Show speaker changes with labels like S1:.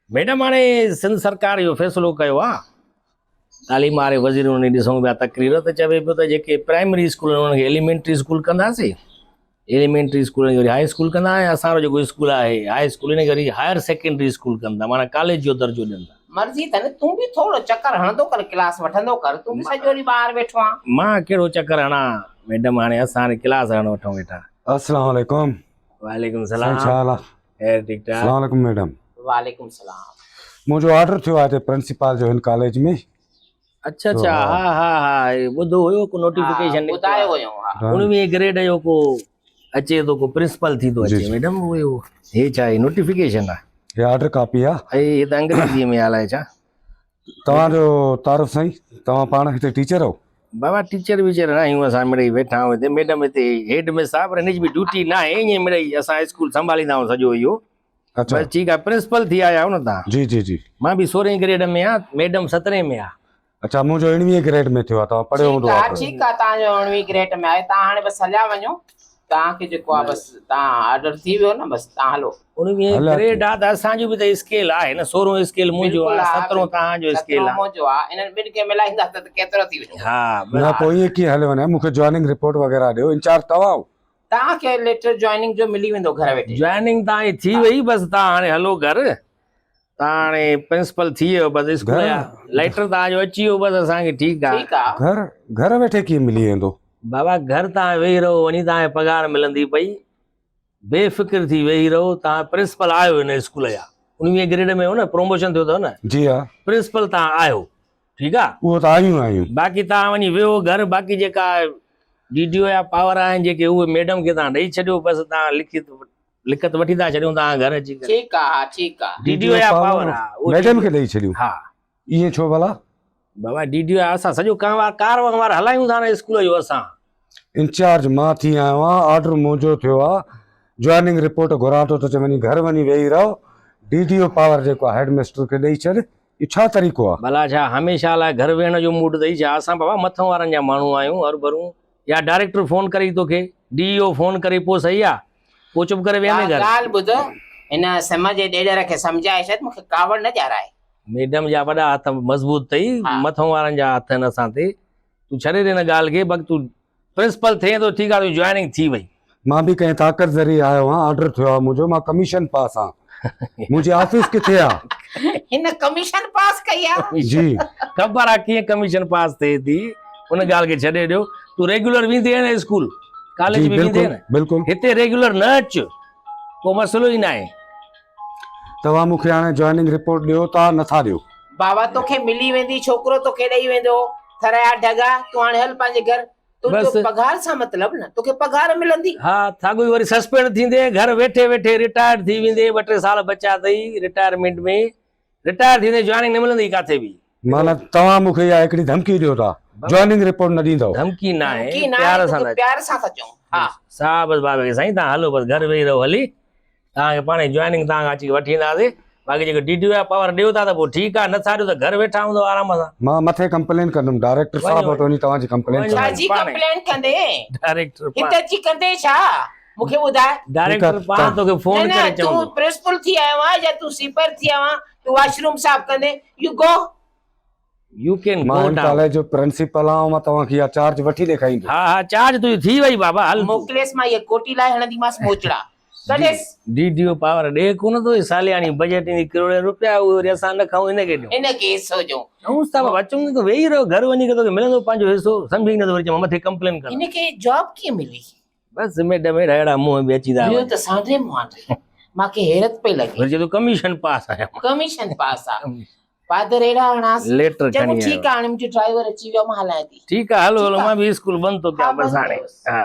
S1: Madam हाणे सिंध सरकार इहो फ़ैसिलो कयो आहे तालीम वारे वज़ीरनि ने ॾिसूं पिया तकरीर त चवे पियो त जेके प्राइमरी स्कूल आहिनि उन्हनि खे एलिमेंट्री स्कूल कंदासीं एलिमेंट्री स्कूल वरी हाई स्कूल कंदा ऐं असांजो जेको स्कूल आहे हाई स्कूल इन वरी हायर सेकेंडरी स्कूल कंदा माना कॉलेज जो दर्जो ॾींदा।
S2: मर्ज़ी अथनि तूं बि थोरो चक्कर हणंदो कर क्लास वठंदो कर तूं बि सॼो ॾींहुं ॿाहिरि वेठो आहे।
S1: मां कहिड़ो चक्कर हणां मैडम हाणे असां हाणे क्लास हणणु वठूं वेठा।
S3: अस्सलाम वालेकुम।
S1: वालेकुम
S3: साईं
S1: सलाम।
S3: छा हाल आहे?
S1: खैर ठीक ठाक।
S3: अस्सलाम वालेकुम मैडम।
S2: वालेकुम सलाम।
S3: मुंहिंजो ऑर्डर थियो आहे प्रिंसिपल जो हिन कॉलेज में।
S1: अच्छा अच्छा हा हा हा ॿुधो हुयो को नोटिफिकेशन
S2: ॿुधायो हुयो हा।
S1: 19 ग्रेड जो को अचे थो को प्रिंसिपल थी थो
S3: जी,
S1: अचे
S3: जी।
S1: मैडम उहो हे छा आहे नोटिफिकेशन आहे
S3: ये ऑर्डर कॉपी आहे।
S1: ऐं हे त अंग्रेजीअ में हलाए छा?
S3: तव्हांजो तारुफ साईं, तव्हां पाण हिते टीचर हो?
S1: बाबा टीचर वीचर न आहियूं असां मिड़ई वेठा आहियूं हिते मैडम हिते हेड में साहब पर हिनजी बि ड्यूटी न आहे ईअं मिड़ई असां स्कूल संभालींदा आहियूं सॼो इहो।
S3: अच्छा
S1: बस ठीकु आहे प्रिंसिपल थी आया आहियो न तव्हां?
S3: जी जी जी।
S1: मां बि 16 ग्रेड में आहियां मैडम 17 में आहे।
S3: अच्छा मुंहिंजो 19 ग्रेड में थियो आहे। तव्हां पढ़ियो हूंदो आहे।
S2: ठीकु आहे तव्हांजो 19 ग्रेड में आहे तव्हां हाणे बसि हलिया वञो तव्हांखे जेको आहे बसि तव्हां ऑर्डर थी वियो न बसि तव्हां हलो।
S1: 19
S3: हला
S1: ग्रेड आहे त असांजो बि त स्केल आहे न 16 स्केल मुंहिंजो आहे 17 तव्हांजो स्केल आहे।
S2: मुंहिंजो आहे इन्हनि ॿिनि खे मिलाईंदा त केतिरो थी वेंदो?
S1: हा
S3: न पोइ ईअं कीअं हले वञे मूंखे जॉइनिंग रिपोर्ट वग़ैरह ॾियो। इंचार्ज तव्हां हो?
S2: तव्हांखे लेटर जॉइनिंग जो मिली वेंदो घर वेठे।
S1: जॉइनिंग तव्हांजी थी वई बसि तव्हां हाणे हलो घर तव्हां हाणे प्रिंसिपल थी वियो बसि स्कूल जा लेटर तव्हांजो अची वियो बसि असांखे ठीकु आहे।
S2: ठीकु आहे
S3: घर वेठे कीअं मिली वेंदो?
S1: बाबा घर तव्हां वेही रहो वञी तव्हांखे पघार मिलंदी पई बेफ़िक्र थी वेही रहो। तव्हां प्रिंसिपल आहियो हिन स्कूल जा 19 ग्रेड में हो न प्रमोशन थियो अथव न
S3: जी हा
S1: प्रिंसिपल तव्हां आहियो ठीकु आहे।
S3: उहो त आहियूं
S1: बाक़ी तव्हां वञी विहो घर बाक़ी जेका DDO जा पावर आहिनि जेके उहे मैडम खे तव्हां ॾेई छॾियो बसि तव्हां लिखत वठी था छॾियूं तव्हां घर अची करे।
S2: ठीकु आहे हा ठीकु आहे।
S1: DDO जा पावर आहे
S3: मैडम खे ॾेई छॾियूं?
S1: हा
S3: ईअं छो भला?
S1: बाबा DDO असां सॼो कारवार हलायूं था न स्कूल जो असां।
S3: इंचार्ज मां थी आयो आहियां। ऑर्डर मुंहिंजो थियो आहे। जॉइनिंग रिपोर्ट घुरां थो त वञी घर वञी वेही रहो। DDO पावर जेको आहे हेड मास्टर खे ॾेई छॾ। इहो छा तरीक़ो आहे?
S1: भला छा हमेशह लाइ घर वेहण जो मूड अथई छा? असां बाबा मथां वारनि जा माण्हू आहियूं हर भरूं या डायरेक्टर फोन करे तोखे DEO फोन करे पोइ सही आहे पोइ चुप करे वेहंदे घर।
S2: ॻाल्हि ॿुध हिन सिम जे ॾेॾर खे सम्झाए छॾ मूंखे कावड़ न ॼाराए।
S1: मैडम जा वॾा हथ मज़बूत अथई मथां वारनि जा हथ आहिनि असां ते तूं छॾे ॾे हिन ॻाल्हि खे बाक़ी तूं प्रिंसिपल थिए थो ठीकु आहे तुंहिंजी जॉइनिंग थी वई।
S3: मां बि कंहिं ताक़त ज़रिए आयो आहियां। ऑर्डर थियो आहे मुंहिंजो। मां कमीशन पास आहियां। मुंहिंजी ऑफिस किथे आहे?
S2: हिन कमीशन पास कई आहे?
S3: जी
S1: ख़बर आहे कीअं कमीशन पास थिए थी उन ॻाल्हि खे छॾे ॾियो। तूं रेगुलर वेंदे न स्कूल कॉलेज
S3: जी
S1: बि वेंदे न
S3: बिल्कुलु।
S1: हिते रेगुलर न अच को मसइलो ई न आहे।
S3: तव्हां मूंखे हाणे जॉइनिंग रिपोर्ट ॾियो था नथा ॾियो?
S2: बाबा तोखे मिली वेंदी छोकिरो तोखे ॾेई वेंदो थरया ढगा तूं हाणे हल पंहिंजे घर तुंहिंजो पघार सां मतिलब न तोखे पघार मिलंदी।
S1: हा साॻो ई वरी सस्पेंड थींदे घर वेठे वेठे रिटायर थी वेंदे 2-3 साल बचा अथई रिटायरमेंट में रिटायर थींदे जॉइनिंग न मिलंदी किथे बि।
S3: माना तव्हां मूंखे इहा हिकिड़ी धमकी ॾियो था जॉइनिंग रिपोर्ट न ॾींदव?
S1: धमकी न आहे
S2: की न
S1: प्यार सां
S2: प्यार सां था चऊं। हा
S1: सा बसि बाबा खे साईं तव्हां हलो बसि घर वेही रहो हली तव्हांखे पाणे जॉइनिंग तव्हां अची वठी ईंदासीं बाक़ी जेको DDO जा पावर ॾियो था त पोइ ठीकु आहे नथा ॾियो त घर वेठा हूंदो आराम सां।
S3: मां मथे कंप्लेन कंदुमि डायरेक्टर साहब वटि वञी तव्हांजी कंप्लेन
S2: छाजी कंप्लेन कंदे?
S1: डायरेक्टर
S2: हिते अची कंदे छा मूंखे ॿुधाए?
S1: डायरेक्टर पाण तोखे फोन करे
S2: तूं
S1: चवंदो
S2: प्रिंसिपल थी आयो आहे या तूं स्वीपर थी आयो आहे तूं वॉशरूम साफ़ कंदे यू गो
S1: यू कैन
S3: मां
S1: गो
S3: हिन
S1: डाउन।
S3: कॉलेज जो प्रिंसिपल आहियां। मां तव्हांखे इहा चार्ज वठी ॾेखारींदुमि।
S1: हा हा चार्ज तुंहिंजी थी वई बाबा हल
S2: मोकलेस मां ये कोटी लाइ हणंदीमांसि मोचड़ा कॾेस
S1: DDO पावर ॾे कोन थो सालियानी बजट ईंदी करोड़ रुपया उहे वरी असां न खाऊं हिनखे ॾियूं
S2: इनखे हिसो ॾियूं।
S1: ऐं साहब अचूं त वेही रहो घर वञी करे तोखे मिलंदो पंहिंजो हिसो सम्झी न वरी चवां मथे कंप्लेन कर
S2: इनखे जॉब कीअं मिली?
S1: बसि मैडम अहिड़ा मुंहं बि अची था
S2: इहो त साढे मुंहं मांखे हैरत पई लॻे।
S1: वरी चए कमीशन पास आया
S2: कमीशन पास आहे पादर अहिड़ा हणास
S1: लेटर
S2: चङो
S1: खणी
S2: ठीकु आहे हाणे मुंहिंजो ड्राइवर अची वियो मां हलायां थी।
S1: ठीकु आहे हलो हलो मां बि स्कूल बंदि थो कयां बसि हाणे
S2: बसि।
S1: हा